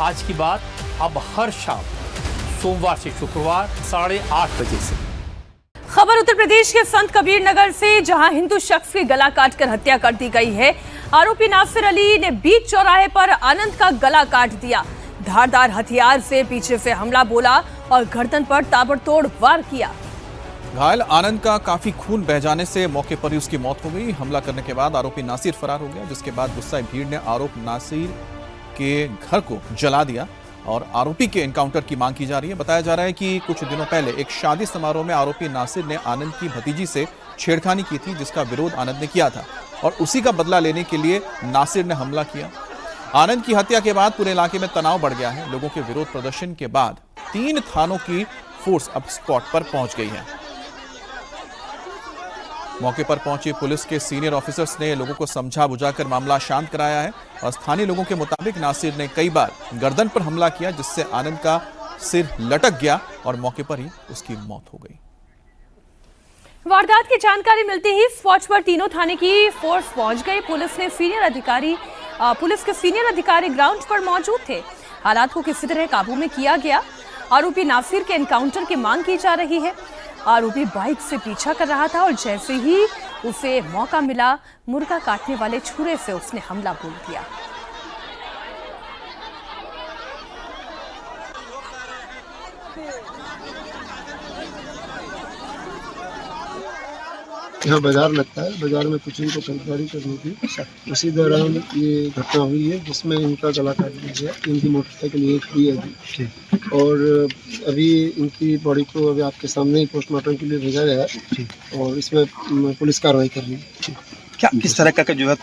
आज की बात अब हर शाम सोमवार से शुक्रवार 8:30 बजे से। खबर उत्तर प्रदेश के संत कबीर नगर से, जहां हिंदू शख्स की गला काटकर हत्या कर दी गई है। आरोपी नासिर अली ने बीच चौराहे पर आनंद का गला काट दिया। धारदार हथियार से पीछे से हमला बोला और गर्दन पर ताबड़तोड़ वार किया। घायल आनंद का काफी खून बह जाने से मौके पर ही उसकी मौत हो गई। हमला करने के बाद आरोपी नासिर फरार हो गया, जिसके बाद गुस्साई भीड़ ने आरोप नासिर के घर को जला दिया और आरोपी के एनकाउंटर की मांग की जा रही है। बताया जा रहा है कि कुछ दिनों पहले एक शादी समारोह में आरोपी नासिर ने आनंद की भतीजी से छेड़खानी की थी, जिसका विरोध आनंद ने किया था और उसी का बदला लेने के लिए नासिर ने हमला किया। आनंद की हत्या के बाद पूरे इलाके में तनाव बढ़ गया है। लोगों के विरोध प्रदर्शन के बाद 3 थानों की फोर्स अब स्पॉट पर पहुंच गई है। मौके पर पहुंची पुलिस के सीनियर ऑफिसर्स ने लोगों को समझा बुझाकर मामला शांत कराया है और स्थानीय लोगों के मुताबिक नासिर ने कई बार गर्दन पर हमला किया, जिससे आनंद का सिर लटक गया और मौके पर ही उसकी मौत हो गई। वारदात की जानकारी मिलते ही स्पॉट पर तीनों थाने की फोर्स पहुंच गई। पुलिस के सीनियर अधिकारी ग्राउंड पर मौजूद थे। हालात को किसी तरह काबू में किया गया। आरोपी नासिर के एनकाउंटर की मांग की जा रही है। आरोपी बाइक से पीछा कर रहा था और जैसे ही उसे मौका मिला, मुर्गा काटने वाले छुरे से उसने हमला बोल दिया। यहाँ बाजार लगता है, बाजार में कुछ इनको खरीदारी करनी थी। उसी दौरान ये घटना हुई है, जिसमें इनका गला काट दिया गया। इनकी मोटरसाइकिल ये खड़ी है अभी, और अभी इनकी बॉडी को अभी आपके सामने ही पोस्टमार्टम के लिए भेजा गया है और इसमें पुलिस कार्रवाई कर रही है। क्या किस तरह का जो है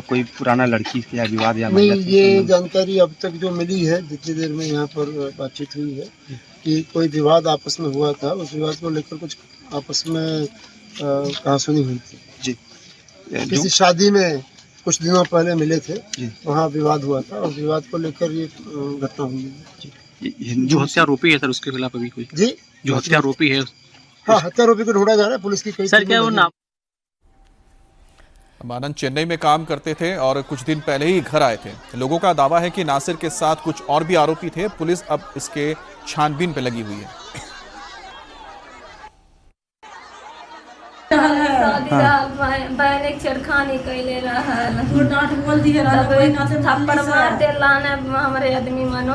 कोई पुराना लड़की या विवाद या नहीं, ये जानकारी अब तक जो मिली है, जितनी देर में यहाँ पर बातचीत हुई है कि कोई विवाद आपस में हुआ था। उस विवाद को लेकर कुछ आपस में कहासुनी हुई थी जी। किसी शादी में कुछ दिनों पहले मिले थे, वहाँ विवाद हुआ था और विवाद को लेकर ये घटना हुई है। जो हत्यारोपी है सर, उसके खिलाफ अभी कोई जी जो हत्यारोपी है? हाँ, हत्यारोपी को ढूंढा जा रहा है। पुलिस की कई सर क्या वो नाम? आनंद चेन्नई में काम करते थे और कुछ दिन पहले ही घर आए थे। लोगों का दावा है कि नासिर के साथ कुछ और भी आरोपी थे। पुलिस अब इसके छानबीन पे लगी हुई है। छेड़खानी कैले थप्पड़ मार देलान हमारे आदमी मनो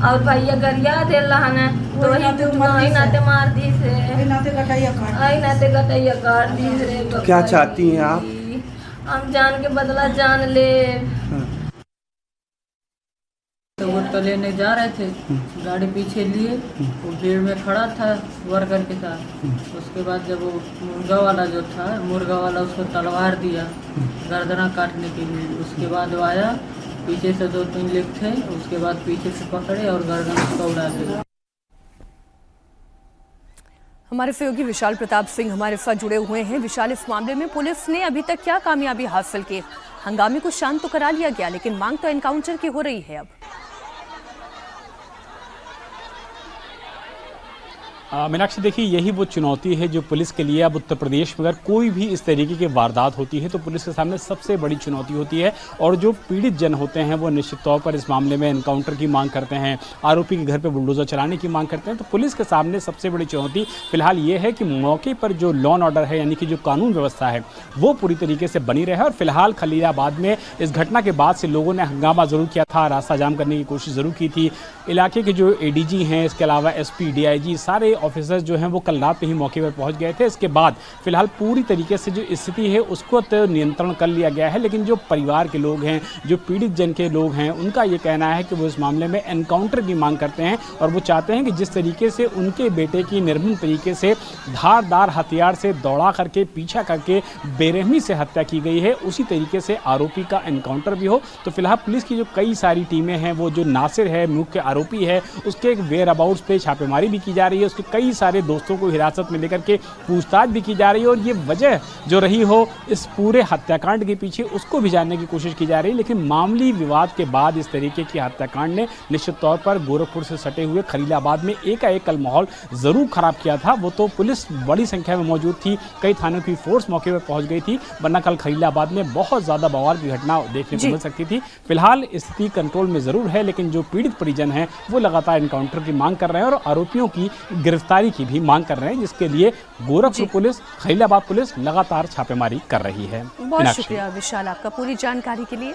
और भैया गरिया देलान तो ही नाते मार दी से नाते गटैया काट दी रे। क्या चाहती हैं आप? हम जान के बदला जान ले। तो वोट तो लेने जा रहे थे, गाड़ी पीछे लिए, वो भीड़ में खड़ा था वर्कर के साथ। उसके बाद जब वो मुर्गा वाला उसको तलवार दिया गर्दना काटने के लिए। उसके बाद वो आया, पीछे से 2-3 लोग थे, उसके बाद पीछे से पकड़े और गर्दन उसका उड़ा दिया। हमारे सहयोगी विशाल प्रताप सिंह हमारे साथ जुड़े हुए हैं। विशाल, इस मामले में पुलिस ने अभी तक क्या कामयाबी हासिल की? हंगामे को शांत तो करा लिया गया, लेकिन मांग तो एनकाउंटर की हो रही है अब। मीनाक्षी, देखिए यही वो चुनौती है जो पुलिस के लिए अब उत्तर प्रदेश में अगर कोई भी इस तरीके की वारदात होती है तो पुलिस के सामने सबसे बड़ी चुनौती होती है। और जो पीड़ित जन होते हैं वो निश्चित तौर पर इस मामले में एनकाउंटर की मांग करते हैं, आरोपी के घर पे बुलडोजर चलाने की मांग करते हैं। तो पुलिस के सामने सबसे बड़ी चुनौती फिलहाल ये है कि मौके पर जो लॉ एंड ऑर्डर है, यानी कि जो कानून व्यवस्था है, वो पूरी तरीके से बनी रहे। और फिलहाल खलीलाबाद में इस घटना के बाद से लोगों ने हंगामा जरूर किया था, रास्ता जाम करने की कोशिश जरूर की थी। इलाके के जो एडीजी हैं, इसके अलावा एसपी, डीआईजी, सारे ऑफिसर्स जो हैं वो कल रात में ही मौके पर पहुंच गए थे। इसके बाद फिलहाल पूरी तरीके से जो स्थिति है उसको तो नियंत्रण कर लिया गया है। लेकिन जो परिवार के लोग हैं, जो पीड़ित जन के लोग हैं, उनका ये कहना है कि वो इस मामले में एनकाउंटर की मांग करते हैं और वो चाहते हैं कि जिस तरीके से उनके बेटे की निर्मम तरीके से धारदार हथियार से दौड़ा करके पीछा करके बेरहमी से हत्या की गई है, उसी तरीके से आरोपी का एनकाउंटर भी हो। तो फिलहाल पुलिस की जो कई सारी टीमें हैं, वो जो नासिर है मुख्य आरोपी है, उसके वेयर अबाउट्स पे छापेमारी भी की जा रही है, उसके कई सारे दोस्तों को हिरासत में लेकर के पूछताछ भी की जा रही है और ये वजह जो रही हो इस पूरे हत्याकांड के पीछे उसको भी जानने की कोशिश की जा रही है। लेकिन मामूली विवाद के बाद इस तरीके की हत्याकांड ने निश्चित तौर पर गोरखपुर से सटे हुए खलीलाबाद में एकाएक कल माहौल जरूर खराब किया था। वो तो पुलिस बड़ी संख्या में मौजूद थी, कई थानों की फोर्स मौके पर पहुंच गई थी, वरना कल खलीलाबाद में बहुत ज्यादा बवाल की घटना देखने को मिल सकती थी। फिलहाल स्थिति कंट्रोल में जरूर है, लेकिन जो पीड़ित परिजन हैं वो लगातार एनकाउंटर की मांग कर रहे हैं और आरोपियों की गिरफ्तारी की भी मांग कर रहे हैं, जिसके लिए गोरखपुर पुलिस, खलीलाबाद पुलिस लगातार छापेमारी कर रही है। बहुत शुक्रिया विशाल आपका पूरी जानकारी के लिए।